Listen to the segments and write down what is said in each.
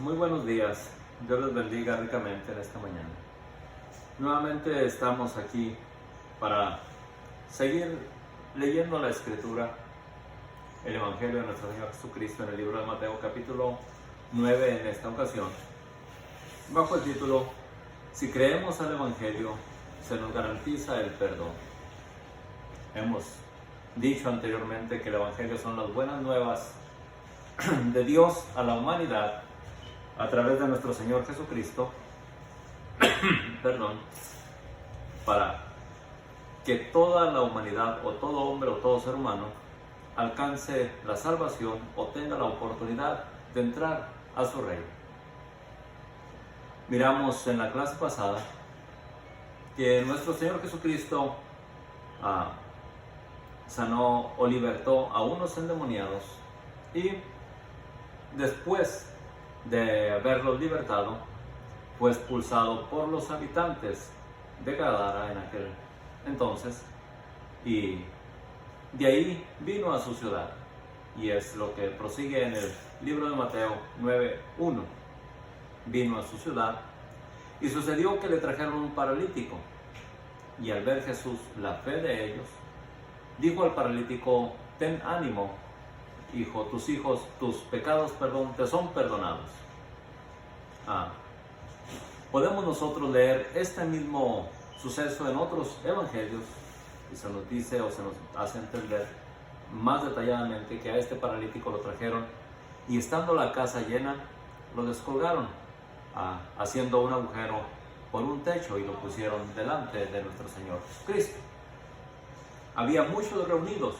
Muy buenos días. Dios les bendiga ricamente en esta mañana. Nuevamente estamos aquí para seguir leyendo la Escritura, el Evangelio de nuestro Señor Jesucristo en el libro de Mateo capítulo 9 en esta ocasión, bajo el título Si creemos al Evangelio, se nos garantiza el perdón. Hemos dicho anteriormente que el Evangelio son las buenas nuevas de Dios a la humanidad a través de nuestro Señor Jesucristo, para que toda la humanidad o todo hombre o todo ser humano alcance la salvación o tenga la oportunidad de entrar a su reino. Miramos en la clase pasada que nuestro Señor Jesucristo sanó o libertó a unos endemoniados y después de haberlos libertado fue expulsado por los habitantes de Gadara en aquel entonces, y de ahí vino a su ciudad, y es lo que prosigue en el libro de Mateo 9:1. Vino a su ciudad y sucedió que le trajeron un paralítico, y al ver Jesús la fe de ellos, dijo al paralítico: ten ánimo, hijo, tus pecados, te son perdonados. Podemos nosotros leer este mismo suceso en otros evangelios y se nos dice o se nos hace entender más detalladamente que a este paralítico lo trajeron y estando la casa llena lo descolgaron haciendo un agujero por un techo y lo pusieron delante de nuestro Señor Jesucristo. Había muchos reunidos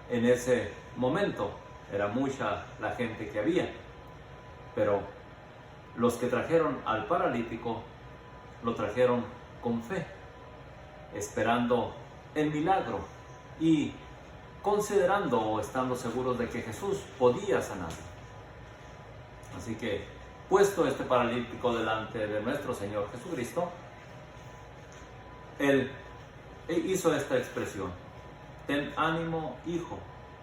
en ese momento, era mucha la gente que había, pero los que trajeron al paralítico lo trajeron con fe, esperando el milagro y considerando o estando seguros de que Jesús podía sanar. Así que, puesto este paralítico delante de nuestro Señor Jesucristo, Él hizo esta expresión: ten ánimo, hijo,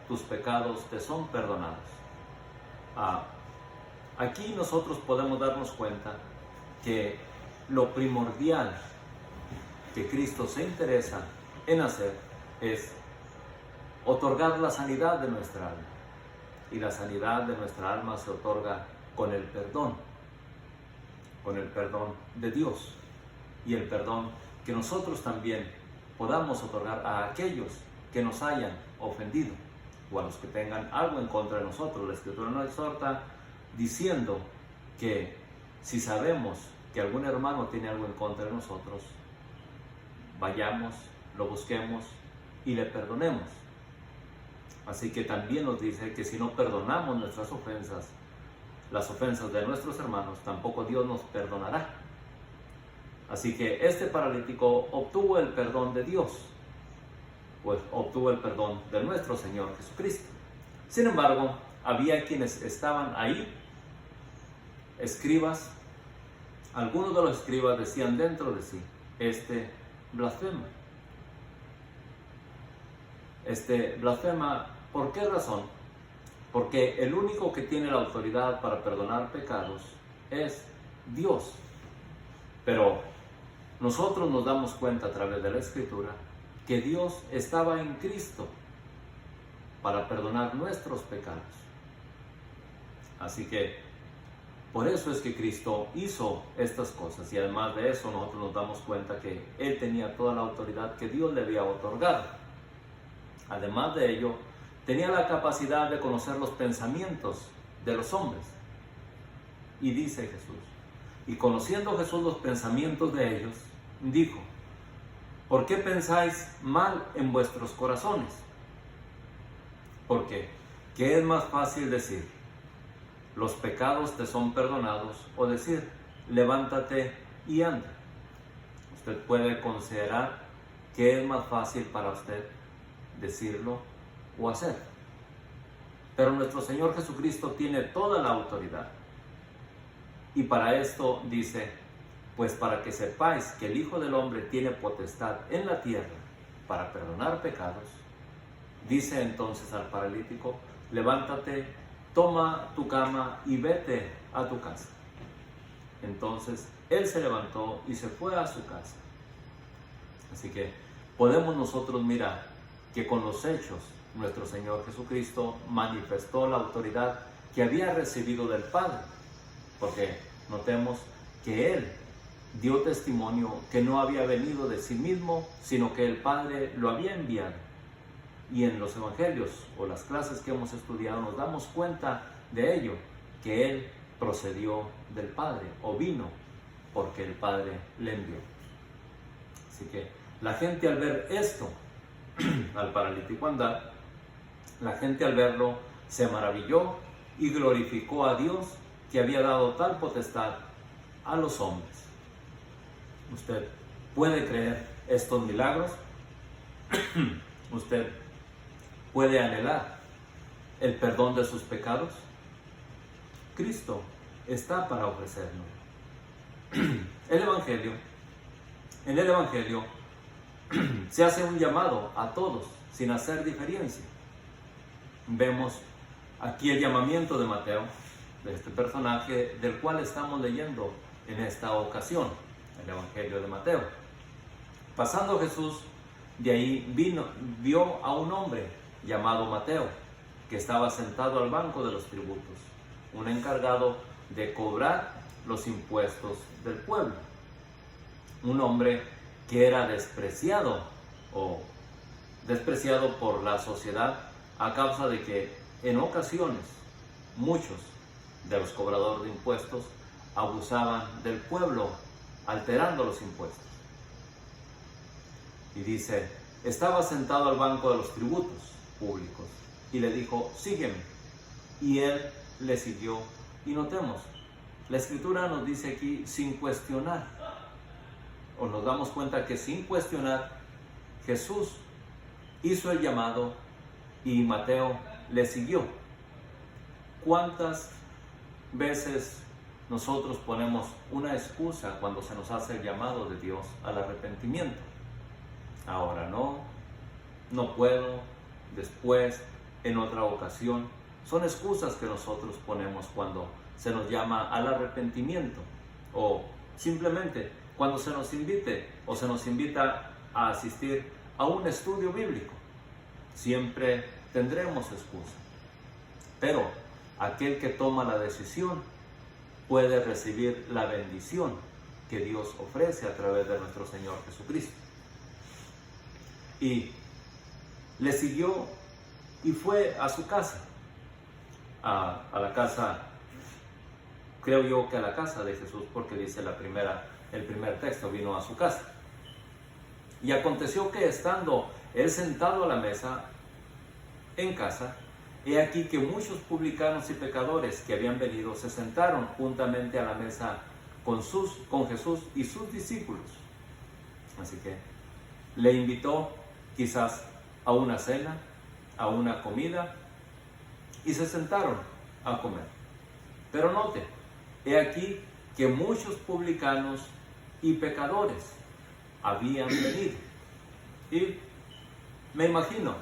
tus pecados te son perdonados. Aquí nosotros podemos darnos cuenta que lo primordial que Cristo se interesa en hacer es otorgar la sanidad de nuestra alma. Y la sanidad de nuestra alma se otorga con el perdón de Dios y el perdón que nosotros también podamos otorgar a aquellos que nos hayan ofendido o a los que tengan algo en contra de nosotros. La Escritura nos exhorta diciendo que si sabemos que algún hermano tiene algo en contra de nosotros, vayamos, lo busquemos y le perdonemos. Así que también nos dice que si no perdonamos nuestras ofensas, las ofensas de nuestros hermanos, tampoco Dios nos perdonará. Así que este paralítico obtuvo el perdón de Dios, pues obtuvo el perdón de nuestro Señor Jesucristo. Sin embargo, había quienes estaban ahí, escribas. Algunos de los escribas decían dentro de sí: este blasfema. Este blasfema, ¿por qué razón? Porque el único que tiene la autoridad para perdonar pecados es Dios. Pero nosotros nos damos cuenta a través de la Escritura que Dios estaba en Cristo para perdonar nuestros pecados. Así que por eso es que Cristo hizo estas cosas, y además de eso nosotros nos damos cuenta que Él tenía toda la autoridad que Dios le había otorgado. Además de ello, tenía la capacidad de conocer los pensamientos de los hombres. Y dice Jesús: y conociendo Jesús los pensamientos de ellos, dijo: ¿por qué pensáis mal en vuestros corazones? ¿Por qué? ¿Qué es más fácil decir: los pecados te son perdonados, o decir: levántate y anda? Usted puede considerar qué es más fácil para usted, decirlo o hacer. Pero nuestro Señor Jesucristo tiene toda la autoridad. Y para esto dice: pues para que sepáis que el Hijo del Hombre tiene potestad en la tierra para perdonar pecados, dice entonces al paralítico: levántate, toma tu cama y vete a tu casa. Entonces él se levantó y se fue a su casa. Así que podemos nosotros mirar que con los hechos nuestro Señor Jesucristo manifestó la autoridad que había recibido del Padre, porque notemos que Él dio testimonio que no había venido de sí mismo, sino que el Padre lo había enviado. Y en los evangelios o las clases que hemos estudiado nos damos cuenta de ello, que Él procedió del Padre o vino porque el Padre le envió. Así que la gente al ver esto, al paralítico andar, la gente al verlo se maravilló y glorificó a Dios que había dado tal potestad a los hombres. ¿Usted puede creer estos milagros? ¿Usted puede anhelar el perdón de sus pecados? Cristo está para ofrecernos. En el Evangelio se hace un llamado a todos sin hacer diferencia. Vemos aquí el llamamiento de Mateo, de este personaje del cual estamos leyendo en esta ocasión, el Evangelio de Mateo. Pasando Jesús de ahí vio a un hombre llamado Mateo, que estaba sentado al banco de los tributos, un encargado de cobrar los impuestos del pueblo. Un hombre que era despreciado por la sociedad a causa de que en ocasiones muchos de los cobradores de impuestos abusaban del pueblo alterando los impuestos. Y dice, estaba sentado al banco de los tributos públicos y le dijo, sígueme. Y él le siguió. Y notemos, la Escritura nos dice aquí sin cuestionar, o nos damos cuenta que sin cuestionar Jesús hizo el llamado y Mateo le siguió. ¿Cuántas veces nosotros ponemos una excusa cuando se nos hace el llamado de Dios al arrepentimiento? Ahora no puedo, después, en otra ocasión. Son excusas que nosotros ponemos cuando se nos llama al arrepentimiento, o simplemente cuando se nos invite o se nos invita a asistir a un estudio bíblico. Siempre tendremos excusa. Pero aquel que toma la decisión puede recibir la bendición que Dios ofrece a través de nuestro Señor Jesucristo. Y le siguió y fue a su casa, a la casa, creo yo que a la casa de Jesús, porque dice el primer texto, vino a su casa. Y aconteció que estando él sentado a la mesa en casa, he aquí que muchos publicanos y pecadores que habían venido se sentaron juntamente a la mesa con Jesús y sus discípulos. Así que le invitó quizás a una cena, a una comida, y se sentaron a comer. Pero note, he aquí que muchos publicanos y pecadores habían venido. Y me imagino,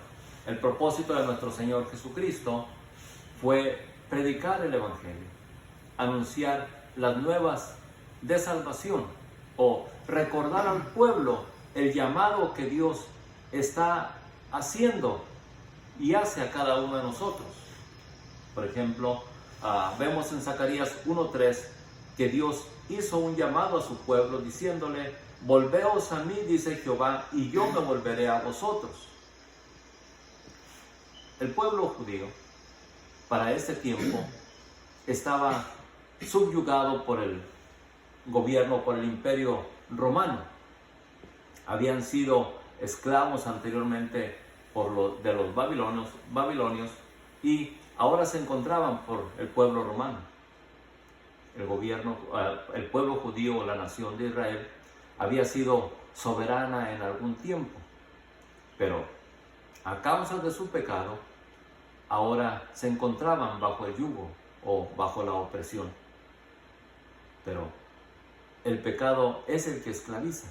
el propósito de nuestro Señor Jesucristo fue predicar el Evangelio, anunciar las nuevas de salvación, o recordar al pueblo el llamado que Dios está haciendo y hace a cada uno de nosotros. Por ejemplo, vemos en Zacarías 1:3 que Dios hizo un llamado a su pueblo diciéndole, volveos a mí, dice Jehová, y yo me volveré a vosotros. El pueblo judío, para ese tiempo, estaba subyugado por el gobierno, por el imperio romano. Habían sido esclavos anteriormente de los babilonios y ahora se encontraban por el pueblo romano. El pueblo judío, la nación de Israel, había sido soberana en algún tiempo, pero a causa de su pecado, ahora se encontraban bajo el yugo o bajo la opresión. Pero el pecado es el que esclaviza.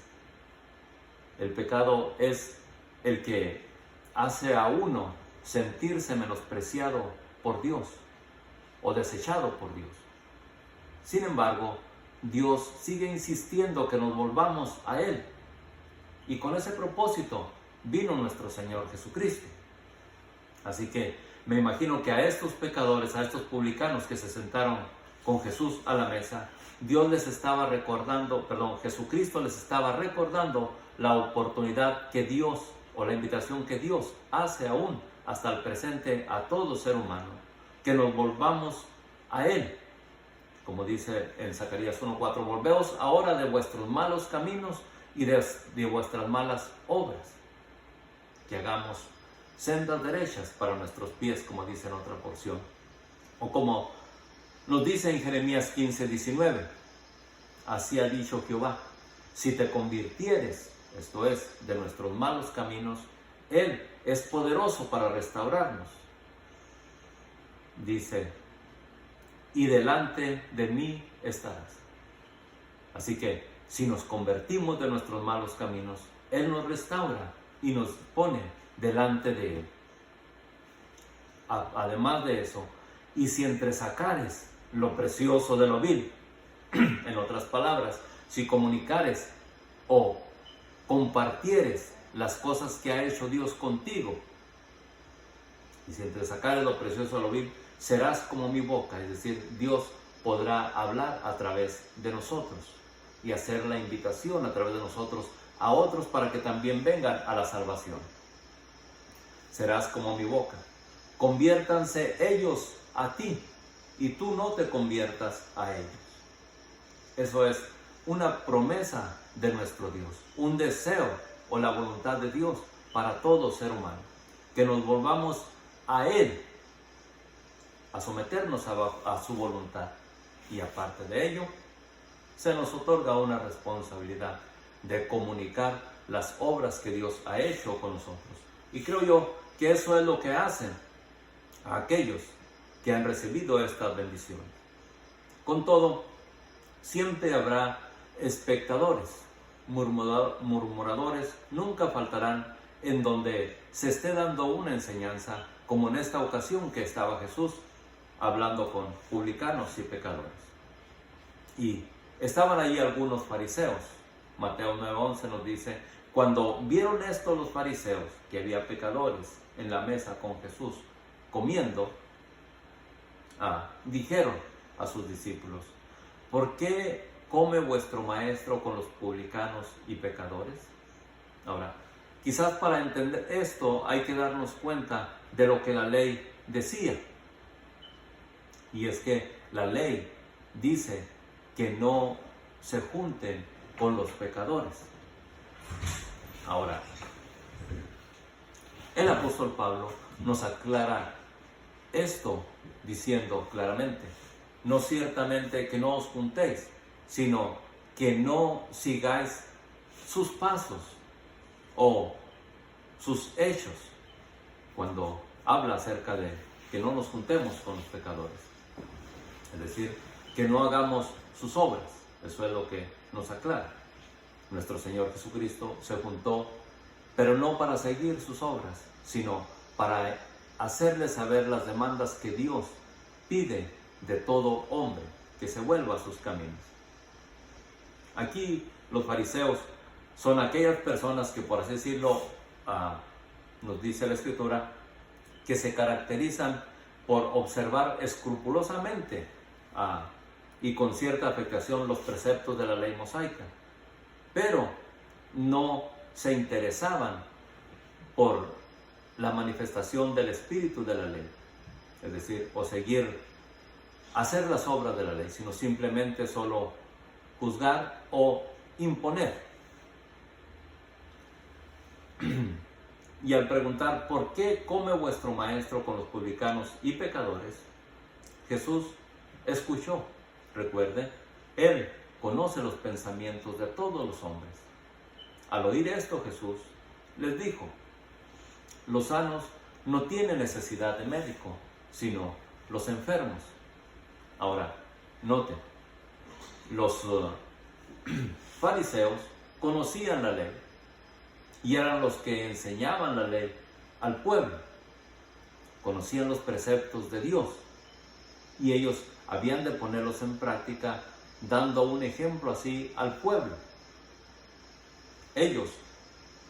El pecado es el que hace a uno sentirse menospreciado por Dios o desechado por Dios. Sin embargo, Dios sigue insistiendo que nos volvamos a Él. Y con ese propósito vino nuestro Señor Jesucristo. Así que me imagino que a estos pecadores, a estos publicanos que se sentaron con Jesús a la mesa, Jesucristo les estaba recordando la oportunidad que Dios, o la invitación que Dios hace aún hasta el presente a todo ser humano, que nos volvamos a Él. Como dice en Zacarías 1:4, volveos ahora de vuestros malos caminos y de vuestras malas obras, que hagamos sendas derechas para nuestros pies, como dice en otra porción. O como nos dice en Jeremías 15:19, así ha dicho Jehová, si te convirtieres, esto es, de nuestros malos caminos, Él es poderoso para restaurarnos. Dice, y delante de mí estarás. Así que, si nos convertimos de nuestros malos caminos, Él nos restaura y nos pone delante de Él. Además de eso, y si entresacares lo precioso de lo vil, en otras palabras, si comunicares o compartieres las cosas que ha hecho Dios contigo, y si entresacares lo precioso de lo vil, serás como mi boca, es decir, Dios podrá hablar a través de nosotros y hacer la invitación a través de nosotros a otros para que también vengan a la salvación. Serás como mi boca. Conviértanse ellos a ti y tú no te conviertas a ellos. Eso es una promesa de nuestro Dios, un deseo o la voluntad de Dios para todo ser humano, que nos volvamos a Él, a someternos a su voluntad. Y aparte de ello, se nos otorga una responsabilidad de comunicar las obras que Dios ha hecho con nosotros. Y creo yo que eso es lo que hacen a aquellos que han recibido estas bendiciones. Con todo, siempre habrá espectadores, murmuradores, nunca faltarán en donde se esté dando una enseñanza, como en esta ocasión que estaba Jesús hablando con publicanos y pecadores. Y estaban allí algunos fariseos. Mateo 9:11 nos dice, cuando vieron esto los fariseos, que había pecadores en la mesa con Jesús comiendo, dijeron a sus discípulos, ¿por qué come vuestro maestro con los publicanos y pecadores? Ahora, quizás para entender esto hay que darnos cuenta de lo que la ley decía. Y es que la ley dice que no se junten con los pecadores. Ahora, el apóstol Pablo nos aclara esto diciendo claramente, no ciertamente que no os juntéis, sino que no sigáis sus pasos o sus hechos, cuando habla acerca de que no nos juntemos con los pecadores. Es decir, que no hagamos sus obras. Eso es lo que nos aclara. Nuestro Señor Jesucristo se juntó, pero no para seguir sus obras, sino para hacerle saber las demandas que Dios pide de todo hombre, que se vuelva a sus caminos. Aquí los fariseos son aquellas personas que, por así decirlo, nos dice la Escritura, que se caracterizan por observar escrupulosamente y con cierta afectación los preceptos de la ley mosaica, pero no se interesaban por la manifestación del espíritu de la ley, es decir, o hacer las obras de la ley, sino simplemente solo juzgar o imponer. Y al preguntar, ¿por qué come vuestro maestro con los publicanos y pecadores? Jesús escuchó. Recuerde, Él conoce los pensamientos de todos los hombres. Al oír esto, Jesús les dijo, los sanos no tienen necesidad de médico, sino los enfermos. Ahora, noten, los fariseos conocían la ley y eran los que enseñaban la ley al pueblo. Conocían los preceptos de Dios y ellos habían de ponerlos en práctica dando un ejemplo así al pueblo. Ellos,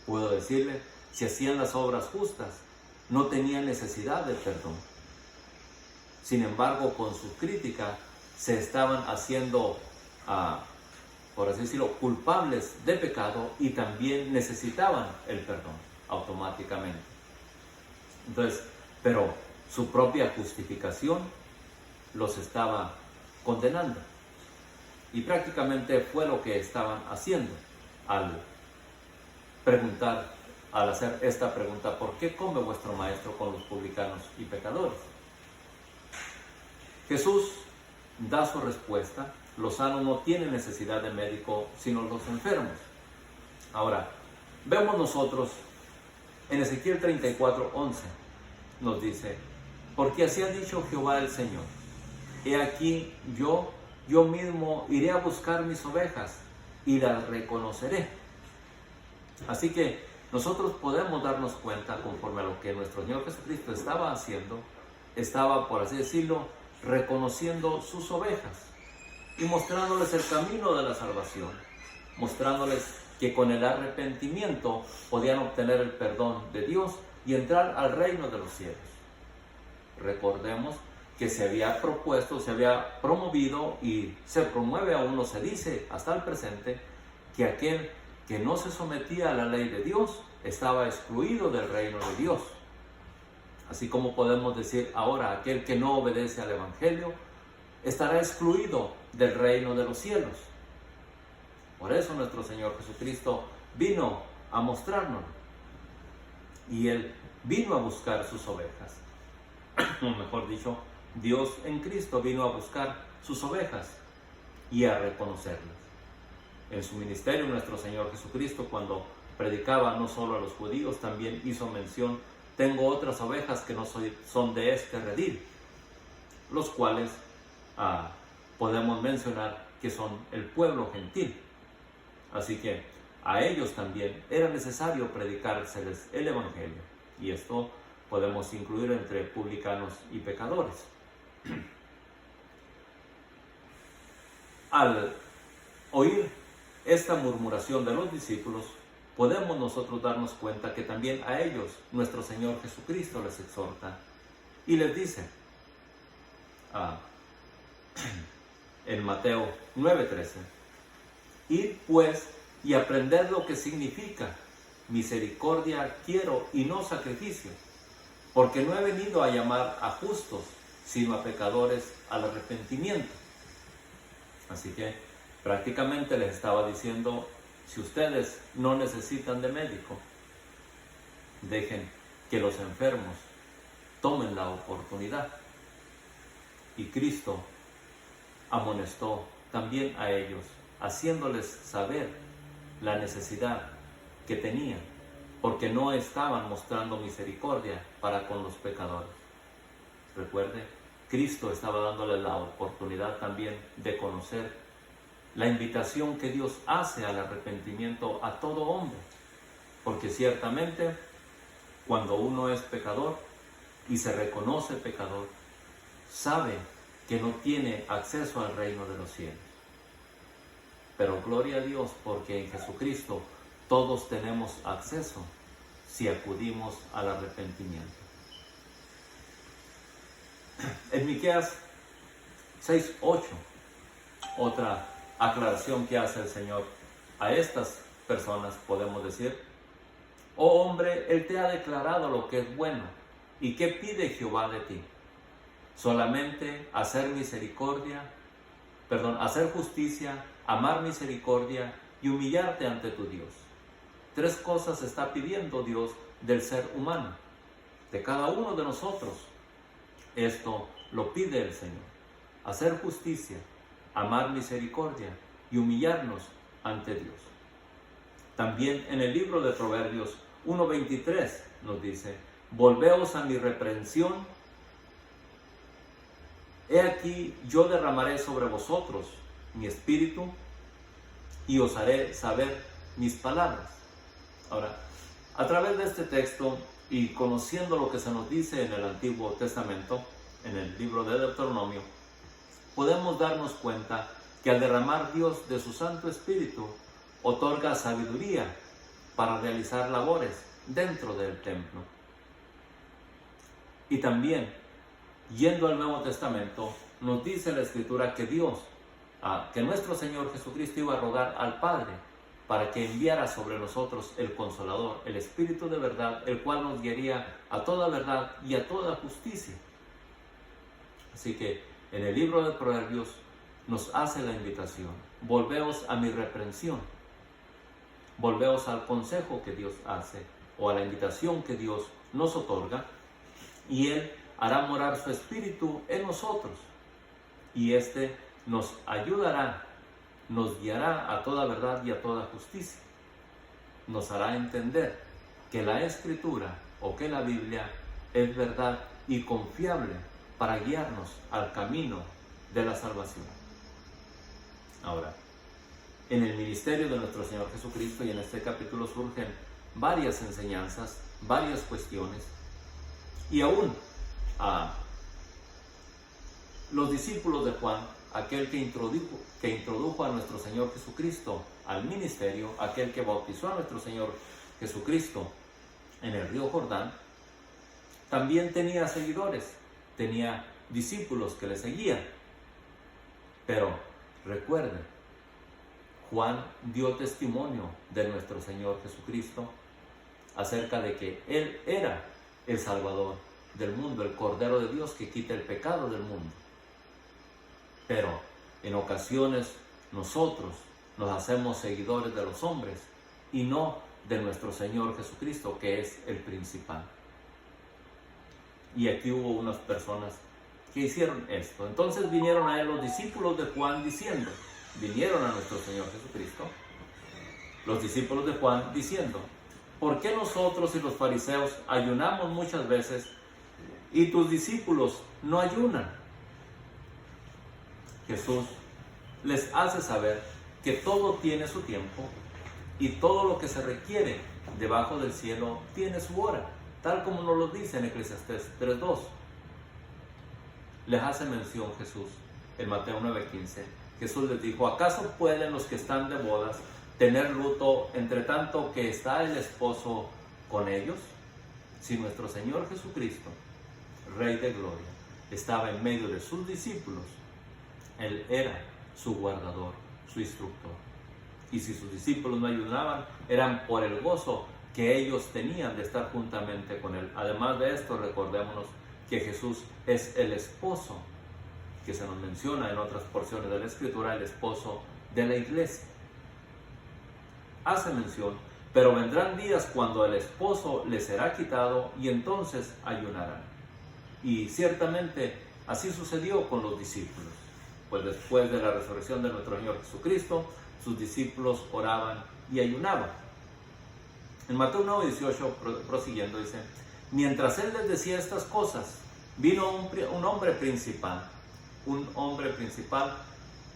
puedo decirle, si hacían las obras justas, no tenían necesidad de perdón. Sin embargo, con su crítica se estaban haciendo, por así decirlo, culpables de pecado y también necesitaban el perdón automáticamente. Entonces, pero su propia justificación los estaba condenando. Y prácticamente fue lo que estaban haciendo al hacer esta pregunta: ¿por qué come vuestro maestro con los publicanos y pecadores? Jesús da su respuesta: los sanos no tienen necesidad de médico, sino los enfermos. Ahora, vemos nosotros en Ezequiel 34:11, nos dice: porque así ha dicho Jehová el Señor, he aquí yo mismo iré a buscar mis ovejas y las reconoceré. Así que nosotros podemos darnos cuenta, conforme a lo que nuestro Señor Jesucristo estaba haciendo, estaba, por así decirlo, reconociendo sus ovejas y mostrándoles el camino de la salvación, mostrándoles que con el arrepentimiento podían obtener el perdón de Dios y entrar al reino de los cielos. Recordemos que se había propuesto, se había promovido y se promueve aún, no se dice hasta el presente, que aquel que no se sometía a la ley de Dios estaba excluido del reino de Dios. Así como podemos decir ahora, aquel que no obedece al Evangelio estará excluido del reino de los cielos. Por eso nuestro Señor Jesucristo vino a mostrarnos, y Él vino a buscar sus ovejas. O mejor dicho, Dios en Cristo vino a buscar sus ovejas y a reconocerlas. En su ministerio, nuestro Señor Jesucristo, cuando predicaba no solo a los judíos, también hizo mención: tengo otras ovejas que no son de este redil, los cuales podemos mencionar que son el pueblo gentil. Así que a ellos también era necesario predicárseles el Evangelio, y esto podemos incluir entre publicanos y pecadores. Al oír esta murmuración de los discípulos, podemos nosotros darnos cuenta que también a ellos nuestro Señor Jesucristo les exhorta y les dice en Mateo 9:13: id pues y aprended lo que significa misericordia quiero y no sacrificio, porque no he venido a llamar a justos, sino a pecadores al arrepentimiento. Así que prácticamente les estaba diciendo: si ustedes no necesitan de médico, dejen que los enfermos tomen la oportunidad. Y Cristo amonestó también a ellos, haciéndoles saber la necesidad que tenían, porque no estaban mostrando misericordia para con los pecadores. Recuerde, Cristo estaba dándoles la oportunidad también de conocer la invitación que Dios hace al arrepentimiento a todo hombre, porque ciertamente cuando uno es pecador y se reconoce pecador, sabe que no tiene acceso al reino de los cielos. Pero gloria a Dios, porque en Jesucristo todos tenemos acceso si acudimos al arrepentimiento. En Miqueas 6:8, otra aclaración que hace el Señor a estas personas, podemos decir: oh hombre, Él te ha declarado lo que es bueno, ¿y qué pide Jehová de ti? Solamente hacer hacer justicia, amar misericordia y humillarte ante tu Dios. 3 cosas está pidiendo Dios del ser humano, de cada uno de nosotros. Esto lo pide el Señor: hacer justicia, amar misericordia y humillarnos ante Dios. También en el libro de Proverbios 1:23 nos dice: volveos a mi reprensión, he aquí yo derramaré sobre vosotros mi espíritu y os haré saber mis palabras. Ahora, a través de este texto y conociendo lo que se nos dice en el Antiguo Testamento, en el libro de Deuteronomio, podemos darnos cuenta que al derramar Dios de su Santo Espíritu, otorga sabiduría para realizar labores dentro del templo. Y también, yendo al Nuevo Testamento, nos dice la Escritura que que nuestro Señor Jesucristo iba a rogar al Padre para que enviara sobre nosotros el Consolador, el Espíritu de verdad, el cual nos guiaría a toda verdad y a toda justicia. Así que en el libro de Proverbios nos hace la invitación: volveos a mi reprensión, volveos al consejo que Dios hace, o a la invitación que Dios nos otorga, y Él hará morar su Espíritu en nosotros, y éste nos ayudará, nos guiará a toda verdad y a toda justicia. Nos hará entender que la Escritura o que la Biblia es verdad y confiable para guiarnos al camino de la salvación. Ahora, en el ministerio de nuestro Señor Jesucristo y en este capítulo surgen varias enseñanzas, varias cuestiones, y aún los discípulos de Juan, aquel que introdujo a nuestro Señor Jesucristo al ministerio, aquel que bautizó a nuestro Señor Jesucristo en el río Jordán, también tenía seguidores, tenía discípulos que le seguían. Pero recuerden, Juan dio testimonio de nuestro Señor Jesucristo acerca de que Él era el Salvador del mundo, el Cordero de Dios que quita el pecado del mundo. Pero en ocasiones nosotros nos hacemos seguidores de los hombres y no de nuestro Señor Jesucristo, que es el principal. Y aquí hubo unas personas que hicieron esto. Entonces vinieron a él los discípulos de Juan diciendo, vinieron a nuestro Señor Jesucristo, los discípulos de Juan diciendo: ¿por qué nosotros y los fariseos ayunamos muchas veces y tus discípulos no ayunan? Jesús les hace saber que todo tiene su tiempo y todo lo que se requiere debajo del cielo tiene su hora, tal como nos lo dice en Eclesiastés 3:2. Les hace mención Jesús en Mateo 9:15. Jesús les dijo: ¿acaso pueden los que están de bodas tener luto entre tanto que está el esposo con ellos? Si nuestro Señor Jesucristo, Rey de Gloria, estaba en medio de sus discípulos, Él era su guardador, su instructor. Y si sus discípulos no ayunaban, eran por el gozo que ellos tenían de estar juntamente con Él. Además de esto, recordémonos que Jesús es el esposo, que se nos menciona en otras porciones de la Escritura, el esposo de la iglesia. Hace mención: pero vendrán días cuando el esposo les será quitado y entonces ayunarán. Y ciertamente así sucedió con los discípulos. Pues después de la resurrección de nuestro Señor Jesucristo, sus discípulos oraban y ayunaban. En Mateo 9:18, prosiguiendo, dice: mientras Él les decía estas cosas, vino un hombre principal. Un hombre principal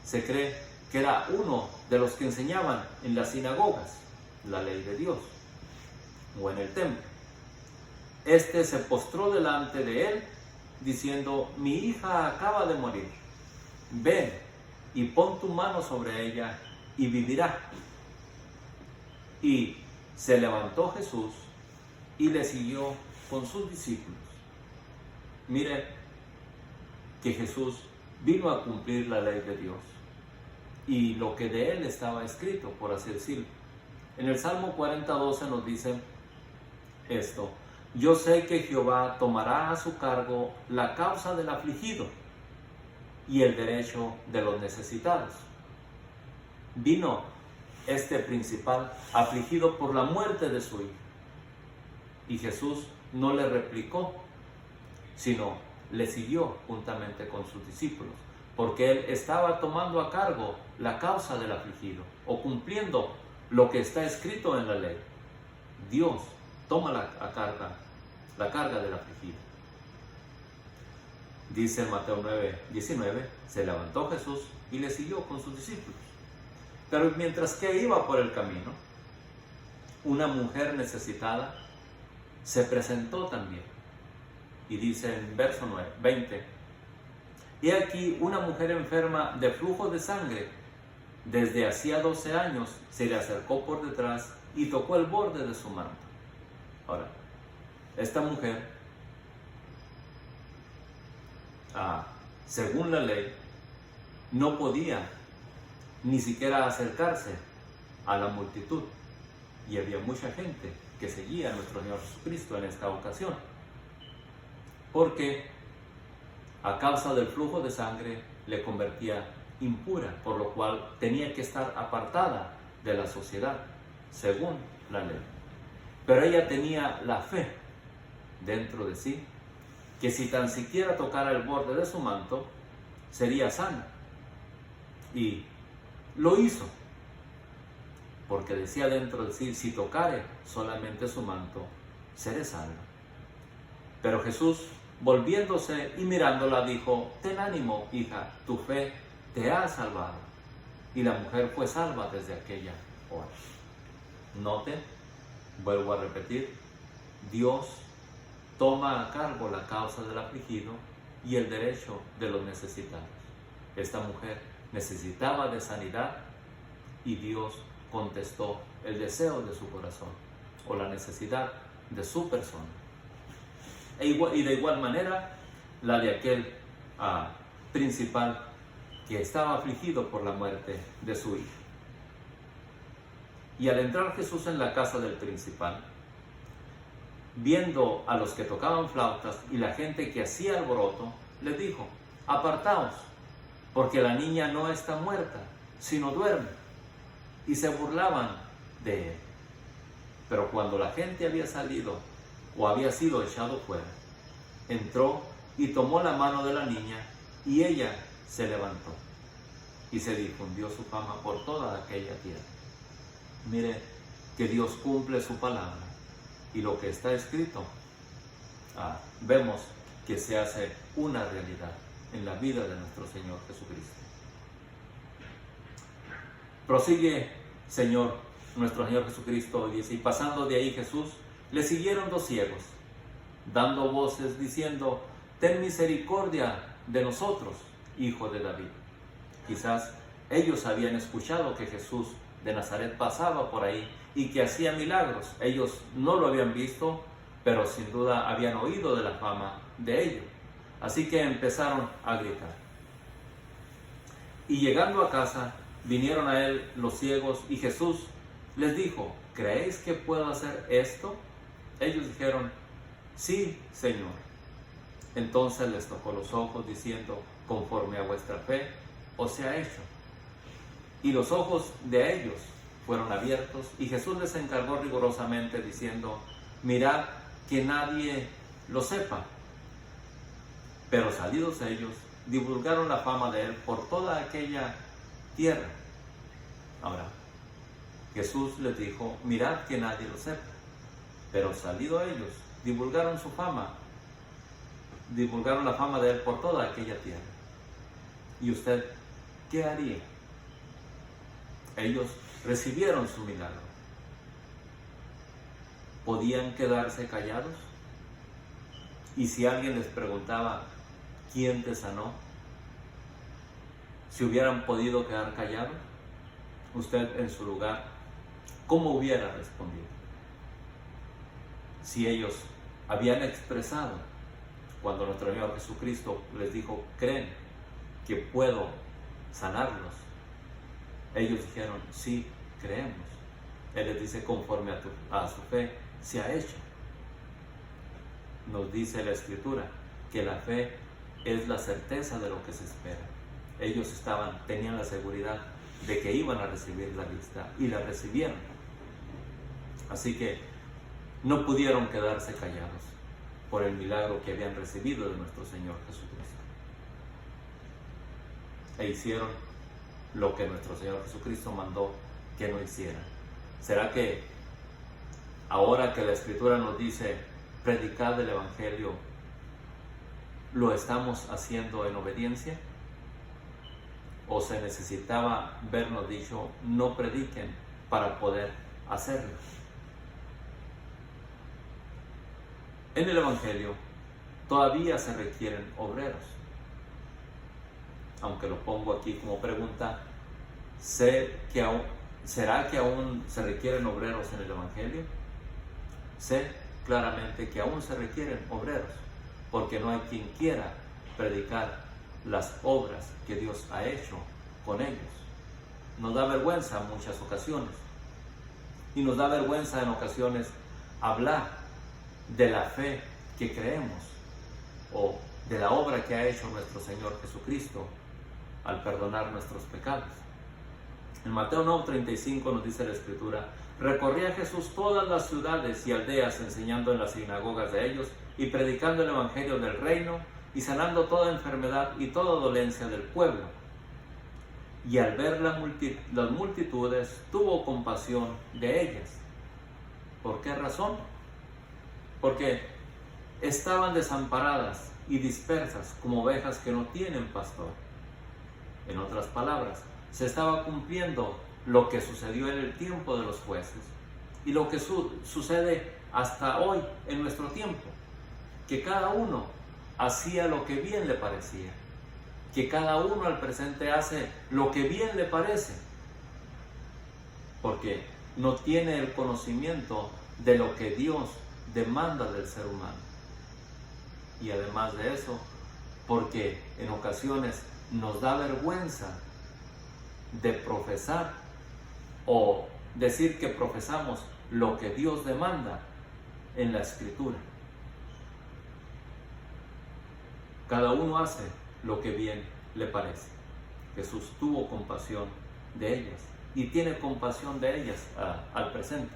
se cree que era uno de los que enseñaban en las sinagogas la ley de Dios, o en el templo. Este se postró delante de él, diciendo: mi hija acaba de morir. Ven y pon tu mano sobre ella y vivirá. Y se levantó Jesús y le siguió con sus discípulos. Mire que Jesús vino a cumplir la ley de Dios y lo que de él estaba escrito, por así decirlo. En el Salmo 40:12 nos dice esto: yo sé que Jehová tomará a su cargo la causa del afligido y el derecho de los necesitados. Vino este principal afligido por la muerte de su hijo, y Jesús no le replicó, sino le siguió juntamente con sus discípulos, porque él estaba tomando a cargo la causa del afligido, o cumpliendo lo que está escrito en la ley. Dios toma la carga del afligido. Dice en Mateo 9:19, se levantó Jesús y le siguió con sus discípulos. Pero mientras que iba por el camino, una mujer necesitada se presentó también. Y dice en verso 20, He aquí una mujer enferma de flujo de sangre, desde hacía 12 años, se le acercó por detrás y tocó el borde de su manto. Ahora, esta mujer, según la ley, no podía ni siquiera acercarse a la multitud, y había mucha gente que seguía a nuestro Señor Jesucristo en esta ocasión, porque a causa del flujo de sangre le convertía impura, por lo cual tenía que estar apartada de la sociedad, según la ley. Pero ella tenía la fe dentro de sí, que si tan siquiera tocara el borde de su manto, sería sana. Y lo hizo, porque decía dentro de sí, si tocare solamente su manto, seré salva. Pero Jesús, volviéndose y mirándola, dijo: ten ánimo, hija, tu fe te ha salvado. Y la mujer fue salva desde aquella hora. Noten, vuelvo a repetir, Dios toma a cargo la causa del afligido y el derecho de los necesitados. Esta mujer necesitaba de sanidad y Dios contestó el deseo de su corazón o la necesidad de su persona. Y de igual manera, la de aquel principal que estaba afligido por la muerte de su hija. Y al entrar Jesús en la casa del principal, viendo a los que tocaban flautas y la gente que hacía alboroto, les dijo: apartaos, porque la niña no está muerta, sino duerme. Y se burlaban de él. Pero cuando la gente había salido o había sido echado fuera, entró y tomó la mano de la niña, y ella se levantó, y se difundió su fama por toda aquella tierra. Mire que Dios cumple su palabra, y lo que está escrito, vemos que se hace una realidad en la vida de nuestro Señor Jesucristo. Prosigue, nuestro Señor Jesucristo, dice: y pasando de ahí Jesús, le siguieron 2 ciegos, dando voces diciendo: ten misericordia de nosotros, hijo de David. Quizás ellos habían escuchado que Jesús de Nazaret pasaba por ahí y que hacía milagros. Ellos no lo habían visto, pero sin duda habían oído de la fama de ellos. Así que empezaron a gritar. Y llegando a casa, vinieron a él los ciegos, y Jesús les dijo: ¿creéis que puedo hacer esto? Ellos dijeron: sí, Señor. Entonces les tocó los ojos, diciendo: conforme a vuestra fe os sea hecho. Y los ojos de ellos fueron abiertos, y Jesús les encargó rigurosamente, diciendo: mirad que nadie lo sepa. Pero salidos ellos, divulgaron la fama de él por toda aquella tierra. Ahora, Jesús les dijo: mirad que nadie lo sepa. Pero salidos ellos, divulgaron su fama, divulgaron la fama de él por toda aquella tierra. ¿Y usted qué haría? Ellos recibieron su milagro. ¿Podían quedarse callados? Y si alguien les preguntaba: ¿quién te sanó?, si hubieran podido quedar callados, usted en su lugar, ¿cómo hubiera respondido? Si ellos habían expresado, cuando nuestro Señor Jesucristo les dijo: ¿creen que puedo sanarlos?, ellos dijeron: sí, creemos. Él les dice: conforme a su fe se ha hecho. Nos dice la Escritura que la fe es la certeza de lo que se espera. Ellos tenían la seguridad de que iban a recibir la vista, y la recibieron. Así que no pudieron quedarse callados por el milagro que habían recibido de nuestro Señor Jesucristo. E hicieron lo que nuestro Señor Jesucristo mandó que no hicieran. ¿Será que ahora que la Escritura nos dice: predicad el Evangelio, lo estamos haciendo en obediencia? ¿O se necesitaba vernos dicho: no prediquen, para poder hacerlo? En el Evangelio todavía se requieren obreros. aunque lo pongo aquí como pregunta, ¿será que aún se requieren obreros en el Evangelio? Sé claramente que aún se requieren obreros, porque no hay quien quiera predicar las obras que Dios ha hecho con ellos. Nos da vergüenza en muchas ocasiones, y nos da vergüenza en ocasiones hablar de la fe que creemos o de la obra que ha hecho nuestro Señor Jesucristo al perdonar nuestros pecados. En Mateo 9:35 nos dice la Escritura: recorría Jesús todas las ciudades y aldeas, enseñando en las sinagogas de ellos y predicando el evangelio del reino y sanando toda enfermedad y toda dolencia del pueblo. Y al ver las multitudes, tuvo compasión de ellas. ¿Por qué razón? Porque estaban desamparadas y dispersas como ovejas que no tienen pastor. En otras palabras, se estaba cumpliendo lo que sucedió en el tiempo de los jueces y lo que sucede hasta hoy en nuestro tiempo, que cada uno hacía lo que bien le parecía, que cada uno al presente hace lo que bien le parece, porque no tiene el conocimiento de lo que Dios demanda del ser humano. Y además de eso, porque en ocasiones nos da vergüenza de profesar o decir que profesamos lo que Dios demanda en la Escritura. Cada uno hace lo que bien le parece. Jesús tuvo compasión de ellas y tiene compasión de ellas al presente.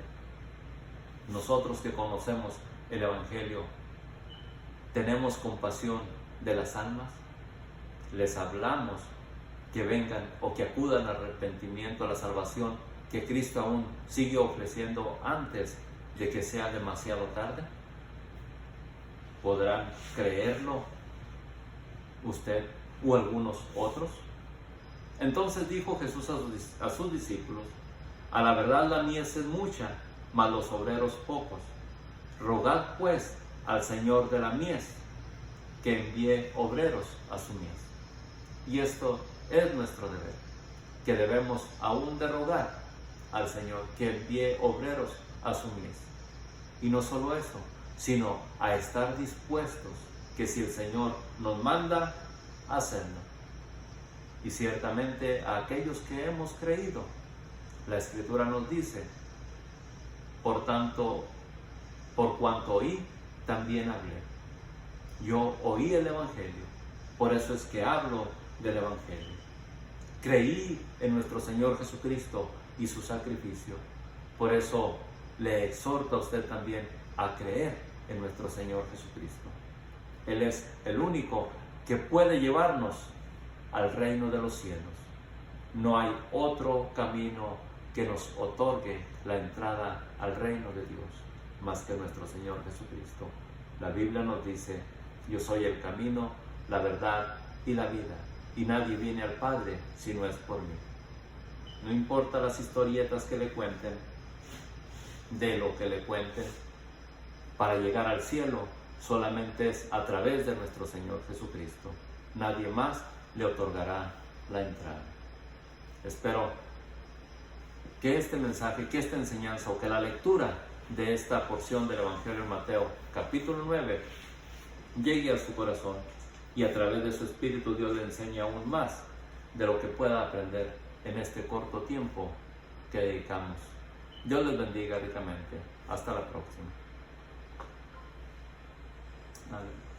Nosotros que conocemos el Evangelio, ¿tenemos compasión de las almas? ¿Les hablamos que vengan o que acudan al arrepentimiento, a la salvación que Cristo aún sigue ofreciendo antes de que sea demasiado tarde? ¿Podrán creerlo usted o algunos otros? Entonces dijo Jesús a sus discípulos: a la verdad la mies es mucha, mas los obreros pocos. Rogad pues al Señor de la mies que envíe obreros a su mies. Y esto es nuestro deber, que debemos aún de rogar al Señor que envíe obreros a su mies. Y no solo eso, sino a estar dispuestos, que si el Señor nos manda, hacerlo. Y ciertamente a aquellos que hemos creído, la Escritura nos dice: por tanto, por cuanto oí, también hablé. Yo oí el Evangelio, por eso es que hablo del Evangelio. Creí en nuestro Señor Jesucristo y su sacrificio, por eso le exhorto a usted también a creer en nuestro Señor Jesucristo. Él es el único que puede llevarnos al reino de los cielos. No hay otro camino que nos otorgue la entrada al reino de Dios más que nuestro Señor Jesucristo. La Biblia nos dice: yo soy el camino, la verdad y la vida, y nadie viene al Padre si no es por mí. No importa las historietas que le cuenten, de lo que le cuenten, para llegar al cielo solamente es a través de nuestro Señor Jesucristo. Nadie más le otorgará la entrada. Espero que este mensaje, que esta enseñanza o que la lectura de esta porción del Evangelio de Mateo, capítulo 9, llegue a su corazón y a través de su espíritu Dios le enseñe aún más de lo que pueda aprender en este corto tiempo que dedicamos. Dios les bendiga ricamente. Hasta la próxima. Amén.